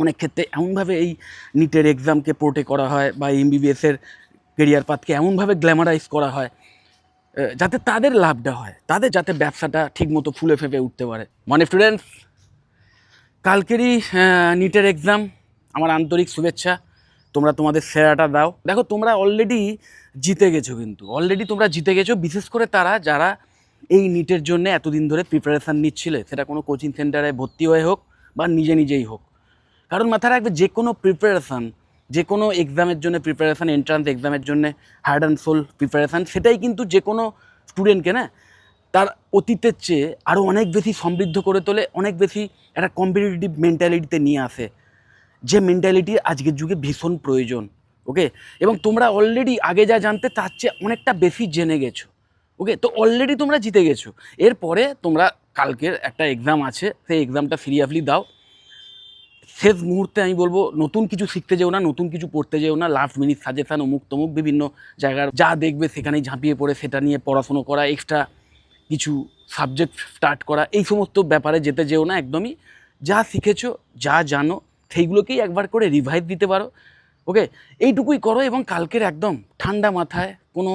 অনেক ক্ষেত্রে এমনভাবে এই নিটের এক্সামকে পোর্টে করা হয় বা এমবিবিএসের কেরিয়ার পাথকে এমনভাবে গ্ল্যামারাইজ করা হয় যাতে তাদের লাভটা হয়, তাদের যাতে ব্যবসাটা ঠিকমতো ফুলে ফেঁপে উঠতে পারে। মানে স্টুডেন্টস, কালকেরই নিটের এক্সাম, আমার আন্তরিক শুভেচ্ছা। তোমরা তোমাদের সেরাটা দাও। দেখো, তোমরা অলরেডি জিতে গেছো, কিন্তু অলরেডি তোমরা জিতে গেছো, বিশেষ করে তারা যারা এই নিটের জন্য এতদিন ধরে প্রিপারেশান নিচ্ছিলে, সেটা কোনো কোচিং সেন্টারে ভর্তি হয়ে হোক বা নিজে নিজেই হোক। কারণ মাথায় রাখবে, যে কোনো প্রিপারেশান, যে কোনো এক্সামের জন্য প্রিপারেশান, এন্ট্রান্স এক্সামের জন্য হার্ড অ্যান্ড সোল প্রিপারেশান, সেটাই কিন্তু যে কোনো স্টুডেন্টকে না তার অতীতের চেয়ে আরও অনেক বেশি সমৃদ্ধ করে তোলে, অনেক বেশি একটা কম্পিটিটিভ মেন্টালিটিতে নিয়ে আসে, যে মেন্টালিটি আজকের যুগে ভীষণ প্রয়োজন। ওকে, এবং তোমরা অলরেডি আগে যা জানতে তার চেয়ে অনেকটা বেশি জেনে গেছো। ওকে, তো অলরেডি তোমরা জিতে গেছো। এরপরে তোমরা কালকের একটা এক্সাম আছে, সেই এক্সামটা সিরিয়াসলি দাও। শেষ মুহূর্তে আমি বলবো, নতুন কিছু শিখতে যেও না, নতুন কিছু পড়তে যেও না, লাস্ট মিনিট সাজেশান অমুক তমুক বিভিন্ন জায়গার যা দেখবে সেখানেই ঝাঁপিয়ে পড়ে সেটা নিয়ে পড়াশুনো করা, এক্সট্রা কিছু সাবজেক্ট স্টার্ট করা, এই সমস্ত ব্যাপারে যেতে যেও না একদমই। যা শিখেছো, যা জানো, সেইগুলোকেই একবার করে রিভাইজ দিতে পারো। ওকে, এইটুকুই করো এবং কালকের একদম ঠান্ডা মাথায়, কোনো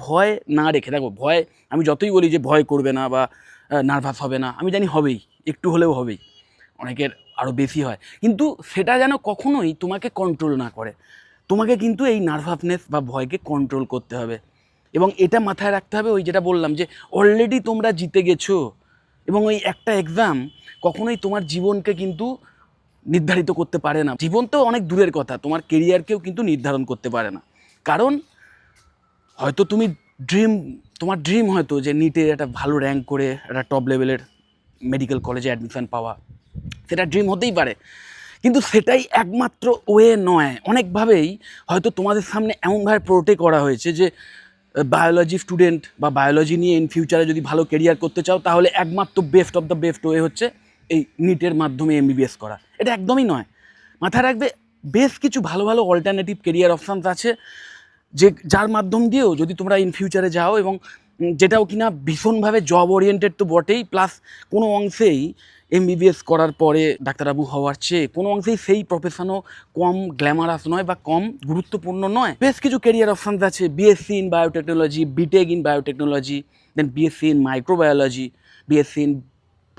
ভয় না রেখে। দেখো, ভয়, আমি যতই বলি যে ভয় করবে না বা নার্ভাস হবে না, আমি জানি হবেই, একটু হলেও হবেই, অনেকের আরও বেশি হয়, কিন্তু সেটা যেন কখনোই তোমাকে কন্ট্রোল না করে। তোমাকে কিন্তু এই নার্ভাসনেস বা ভয়কে কন্ট্রোল করতে হবে এবং এটা মাথায় রাখতে হবে, ওই যেটা বললাম যে অলরেডি তোমরা জিতে গেছো এবং ওই একটা এক্সাম কখনোই তোমার জীবনকে কিন্তু নির্ধারিত করতে পারে না। জীবন তো অনেক দূরের কথা, তোমার কেরিয়ারকেও কিন্তু নির্ধারণ করতে পারে না। কারণ হয়তো তুমি তোমার ড্রিম হয়তো যে নিটে একটা ভালো র্যাঙ্ক করে একটা টপ লেভেলের মেডিকেল কলেজে অ্যাডমিশন পাওয়া, সেটা ড্রিম হতেই পারে, কিন্তু সেটাই একমাত্র ওয়ে নয়। অনেকভাবেই হয়তো তোমাদের সামনে এমনভাবে প্রোটেক্ট করা হয়েছে যে বায়োলজি স্টুডেন্ট বা বায়োলজি নিয়ে ইন ফিউচারে যদি ভালো কেরিয়ার করতে চাও, তাহলে একমাত্র best of the best way হচ্ছে এই নিটের মাধ্যমে এমবিবিএস করা। এটা একদমই নয়। মাথায় রাখবে, বেশ কিছু ভালো ভালো অল্টারনেটিভ কেরিয়ার অপশানস আছে, যার মাধ্যম দিয়েও যদি তোমরা ইন ফিউচারে যাও, এবং যেটাও কিনা ভীষণভাবে জব ওরিয়েন্টেড তো বটেই, প্লাস কোনো অংশেই এমবিবিএস করার পরে ডাক্তারবাবু হওয়ার চেয়ে কোনো অংশেই সেই প্রফেশনও কম গ্ল্যামারাস নয় বা কম গুরুত্বপূর্ণ নয়। বেশ কিছু কেরিয়ার অপশানস আছে, BSc in biotechnology, BTech in biotechnology, then BSc in microbiology, BSc in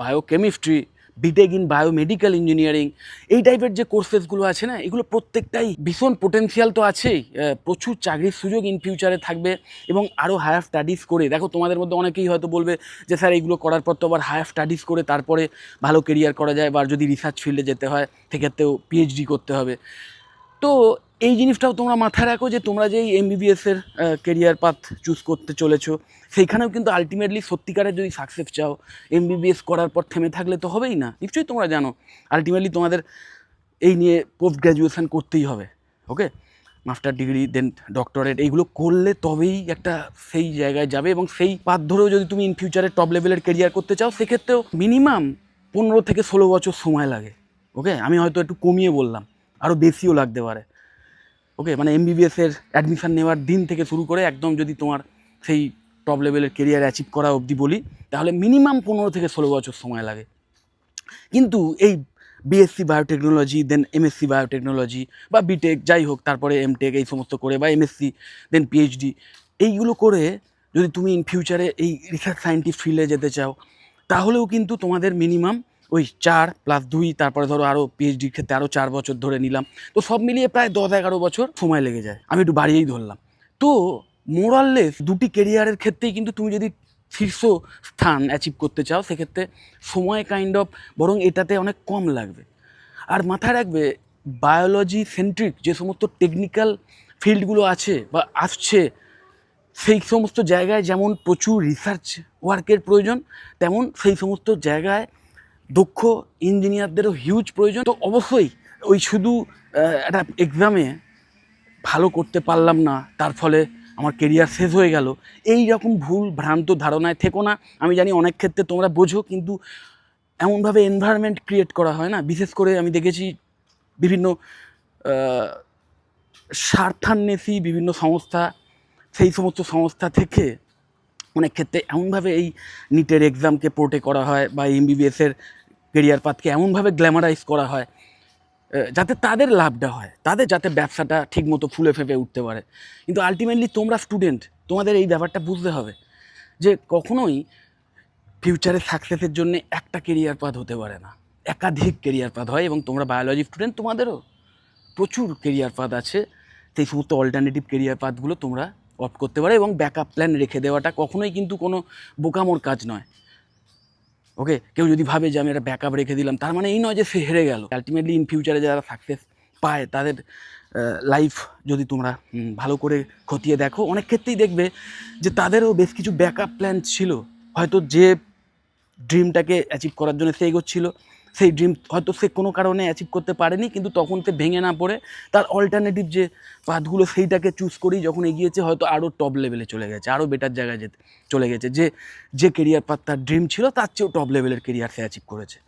biochemistry, BTech in biomedical engineering. এই টাইপের যে কোর্সেসগুলো আছে না, এগুলো প্রত্যেকটাই ভীষণ পোটেন্সিয়াল তো আছেই, প্রচুর চাকরির সুযোগ ইন ফিউচারে থাকবে। এবং আরও হায়ার স্টাডিজ করে, দেখো তোমাদের মধ্যে অনেকেই হয়তো বলবে যে স্যার এইগুলো করার পর তো আবার হায়ার স্টাডিজ করে তারপরে ভালো কেরিয়ার করা যায়, বা যদি রিসার্চ ফিল্ডে যেতে হয় সেক্ষেত্রেও পিএইচডি করতে হবে। তো এই জিনিসটাও তোমরা মাথায় রাখো যে তোমরা যেই এমবিবিএসের কেরিয়ার পাথ চুজ করতে চলেছো, সেইখানেও কিন্তু আলটিমেটলি সত্যিকারের যদি সাকসেস চাও, এমবিবিএস করার পর থেমে থাকলে তো হবেই না। নিশ্চয়ই তোমরা জানো আলটিমেটলি তোমাদের এই নিয়ে পোস্ট গ্র্যাজুয়েশন করতেই হবে। ওকে, মাস্টার ডিগ্রি, দেন ডক্টরেট, এইগুলো করলে তবেই একটা সেই জায়গায় যাবে, এবং সেই পাথ ধরেও যদি তুমি ইন ফিউচারে টপ লেভেলের কেরিয়ার করতে চাও, সেক্ষেত্রেও মিনিমাম 15 থেকে 16 বছর সময় লাগে। ওকে, আমি হয়তো একটু কমিয়ে বললাম, আরও বেশিও লাগতে পারে। ওকে, মানে এমবিবিএসের অ্যাডমিশান নেওয়ার দিন থেকে শুরু করে একদম যদি তোমার সেই টপ লেভেলের কেরিয়ার অ্যাচিভ করা অবধি বলি, তাহলে মিনিমাম 15 থেকে 16 বছর সময় লাগে। কিন্তু এই বিএসসি বায়োটেকনোলজি, দেন এমএসসি বায়োটেকনোলজি বা বিটেক, যাই হোক, তারপরে এমটেক, এই সমস্ত করে, বা এমএসসি, দেন পিএইচডি, এইগুলো করে যদি তুমি ইন ফিউচারে এই রিসার্চ সায়েন্টিস্ট ফিল্ডে যেতে চাও, তাহলেও কিন্তু তোমাদের মিনিমাম ওই 4+2, তারপরে ধরো আরও পিএইচডির ক্ষেত্রে আরও 4 বছর ধরে নিলাম, তো সব মিলিয়ে প্রায় 10-11 বছর সময় লেগে যায়। আমি একটু বাড়িয়েই ধরলাম। তো মোরাললেস দুটি কেরিয়ারের ক্ষেত্রেই কিন্তু তুমি যদি শীর্ষ স্থান অ্যাচিভ করতে চাও, সেক্ষেত্রে সময় কাইন্ড অফ বরং এটাতে অনেক কম লাগবে। আর মাথায় রাখবে, বায়োলজি সেন্ট্রিক যে সমস্ত টেকনিক্যাল ফিল্ডগুলো আছে বা আসছে, সেই সমস্ত জায়গায় যেমন প্রচুর রিসার্চ ওয়ার্কের প্রয়োজন, তেমন সেই সমস্ত জায়গায় দক্ষ ইঞ্জিনিয়ারদেরও হিউজ প্রয়োজন। তো অবশ্যই ওই শুধু একটা এক্সামে ভালো করতে পারলাম না, তার ফলে আমার কেরিয়ার শেষ হয়ে গেল, এই রকম ভুল ভ্রান্ত ধারণায় থেকো না। আমি জানি অনেক ক্ষেত্রে তোমরা বোঝো, কিন্তু এমনভাবে এনভায়রনমেন্ট ক্রিয়েট করা হয় না, বিশেষ করে আমি দেখেছি বিভিন্ন স্বার্থান্বেষী বিভিন্ন সংস্থা, সেই সমস্ত সংস্থা থেকে অনেক ক্ষেত্রে এমনভাবে এই নিটের এক্সামকে পোর্টে করা হয় বা এমবিবিএসের কেরিয়ার পাথকে এমনভাবে গ্ল্যামারাইজ করা হয় যাতে তাদের লাভটা হয়, তাদের যাতে ব্যবসাটা ঠিকমতো ফুলে ফেঁপে উঠতে পারে। কিন্তু আলটিমেটলি তোমরা স্টুডেন্ট, তোমাদের এই ব্যাপারটা বুঝতে হবে যে কখনোই ফিউচারে সাকসেসের জন্য একটা কেরিয়ার পাথ হতে পারে না, একাধিক কেরিয়ার পাথ হয়। এবং তোমরা বায়োলজি স্টুডেন্ট, তোমাদেরও প্রচুর কেরিয়ার পাথ আছে। সেই সমস্ত অল্টারনেটিভ কেরিয়ার পাথগুলো তোমরা অপ্ট করতে পারো, এবং ব্যাকআপ প্ল্যান রেখে দেওয়াটা কখনোই কিন্তু কোনো বোকামোর কাজ নয়। ওকে, কেউ যদি ভাবে যে আমি একটা ব্যাকআপ রেখে দিলাম, তার মানে এই নয় যে সে হেরে গেল। আলটিমেটলি ইন ফিউচারে যারা সাকসেস পায়, তাদের লাইফ যদি তোমরা ভালো করে খতিয়ে দেখো, অনেক ক্ষেত্রেই দেখবে যে তাদেরও বেশ কিছু ব্যাকআপ প্ল্যান ছিল। হয়তো যে ড্রিমটাকে অ্যাচিভ করার জন্য সে এগোচ্ছিল, সেই ড্রিম হয়তো সে কোনো কারণে অ্যাচিভ করতে পারেনি, কিন্তু তখন সে ভেঙে না পড়ে তার অল্টারনেটিভ যে পাথগুলো সেইটাকে চুজ করেই যখন এগিয়েছে, হয়তো আরও টপ লেভেলে চলে গেছে, আরও বেটার জায়গায় যেতে চলে গেছে। যে কেরিয়ার পাথ তার ড্রিম ছিল, তার চেয়েও টপ লেভেলের কেরিয়ার সে অ্যাচিভ করেছে।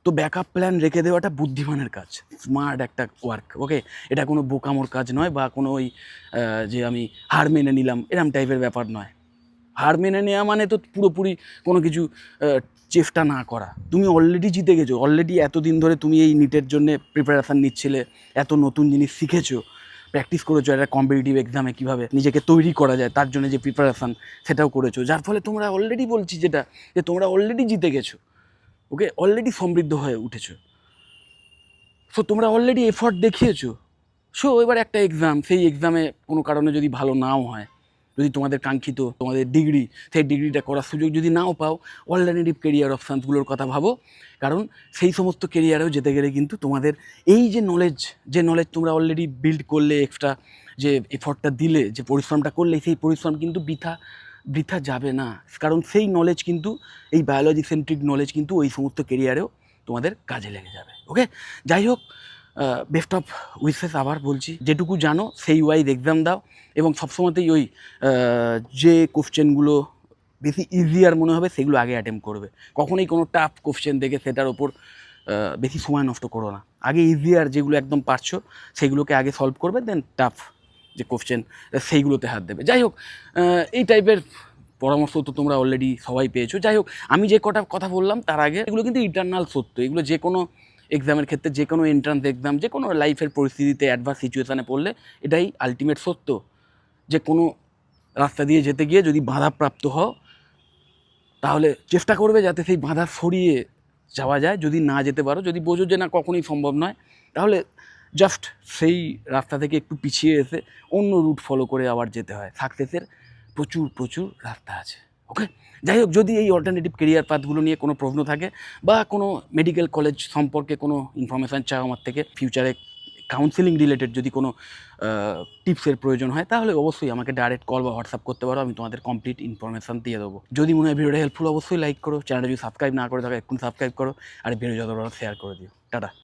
তো ব্যাকআপ প্ল্যান রেখে দেওয়াটা বুদ্ধিমানের কাজ, স্মার্ট একটা ওয়ার্ক। ওকে, এটা কোনো বোকামোর কাজ নয়, বা কোনো ওই যে আমি হার মেনে নিলাম এরম টাইপের ব্যাপার নয়। হার মেনে নেওয়া মানে তো পুরোপুরি কোনো কিছু চেষ্টা না করা। তুমি অলরেডি জিতে গেছো, অলরেডি এতদিন ধরে তুমি এই নিটের জন্য প্রিপারেশান নিচ্ছিলে, এত নতুন জিনিস শিখেছো, প্র্যাকটিস করেছো একটা কম্পিটিটিভ এক্সামে কীভাবে নিজেকে তৈরি করা যায় তার জন্য যে প্রিপারেশান, সেটাও করেছো, যার ফলে তোমরা অলরেডি বলছি যেটা, যে তোমরা অলরেডি জিতে গেছো। ওকে, অলরেডি সমৃদ্ধ হয়ে উঠেছো। সো তোমরা অলরেডি এফর্ট দেখিয়েছো। সো এবার একটা এক্সাম, সেই এক্সামে কোনো কারণে যদি ভালো নাও হয়, যদি তোমাদের কাঙ্ক্ষিত তোমাদের ডিগ্রি, সেই ডিগ্রিটা করার সুযোগ যদি নাও পাও, অল্টারনেটিভ কেরিয়ার অপশানসগুলোর কথা ভাবো। কারণ সেই সমস্ত কেরিয়ারেও যেতে গেলে কিন্তু তোমাদের এই যে নলেজ তোমরা অলরেডি বিল্ড করলে, এক্সট্রা যে এফর্টটা দিলে, যে পরিশ্রমটা করলে, সেই পরিশ্রম কিন্তু বৃথা যাবে না। কারণ সেই নলেজ কিন্তু, এই বায়োলজি সেন্ট্রিক নলেজ কিন্তু ওই সমস্ত কেরিয়ারেও তোমাদের কাজে লেগে যাবে। ওকে, যাই হোক, বেস্ট অফ উইসেস। আবার বলছি, যেটুকু জানো সেই ওয়াইজ এক্সাম দাও, এবং সবসময়তেই ওই যে কোশ্চেনগুলো বেশি ইজিয়ার মনে হবে সেগুলো আগে অ্যাটেম্প করবে। কখনোই কোনো টাফ কোশ্চেন দেখে সেটার ওপর বেশি সময় নষ্ট করো না। আগে ইজিয়ার যেগুলো একদম পারছো সেগুলোকে আগে সলভ করবে, দেন টাফ যে কোশ্চেন সেইগুলোতে হাত দেবে। যাই হোক, এই টাইপের পরামর্শ তো তোমরা অলরেডি সবাই পেয়েছো। যাই হোক, আমি যে কটা কথা বললাম তার আগে, এগুলো কিন্তু ইটারনাল সত্য। এগুলো যে কোনো এক্সামের ক্ষেত্রে, যে কোনো এন্ট্রান্স এক্সাম, যে কোনো লাইফের পরিস্থিতিতে অ্যাডভার্স সিচুয়েশানে পড়লে এটাই আলটিমেট সত্য, যে কোনো রাস্তা দিয়ে যেতে গিয়ে যদি বাধাপ্রাপ্ত হও, তাহলে চেষ্টা করবে যাতে সেই বাধা সরিয়ে যাওয়া যায়। যদি না যেতে পারো, যদি বোঝো যে না কখনোই সম্ভব নয়, তাহলে জাস্ট সেই রাস্তা থেকে একটু পিছিয়ে এসে অন্য রুট ফলো করে আবার যেতে হয়। সাকসেসের প্রচুর রাস্তা আছে। ওকে, যাই হোক, যদি এই অল্টারনেটিভ কেরিয়ার পাথগুলো নিয়ে কোনো প্রশ্ন থাকে, বা কোনো মেডিকেল কলেজ সম্পর্কে কোনো ইনফরমেশান চাও আমার থেকে, ফিউচারে কাউন্সেলিং রিলেটেড যদি কোনো টিপসের প্রয়োজন হয়, তাহলে অবশ্যই আমাকে ডাইরেক্ট কল বা হোয়াটসঅ্যাপ করতে পারো। আমি তোমাদের কমপ্লিট ইনফরমেশান দিয়ে দেবো। যদি মনে হয় ভিডিওটা হেল্পফুল, অবশ্যই লাইক করো। চ্যানেলটা যদি সাবস্ক্রাইব না করে থাকো, এক্ষুনি সাবস্ক্রাইব করো, আর ভিডিও যত বড় শেয়ার করে দিও। টাটা।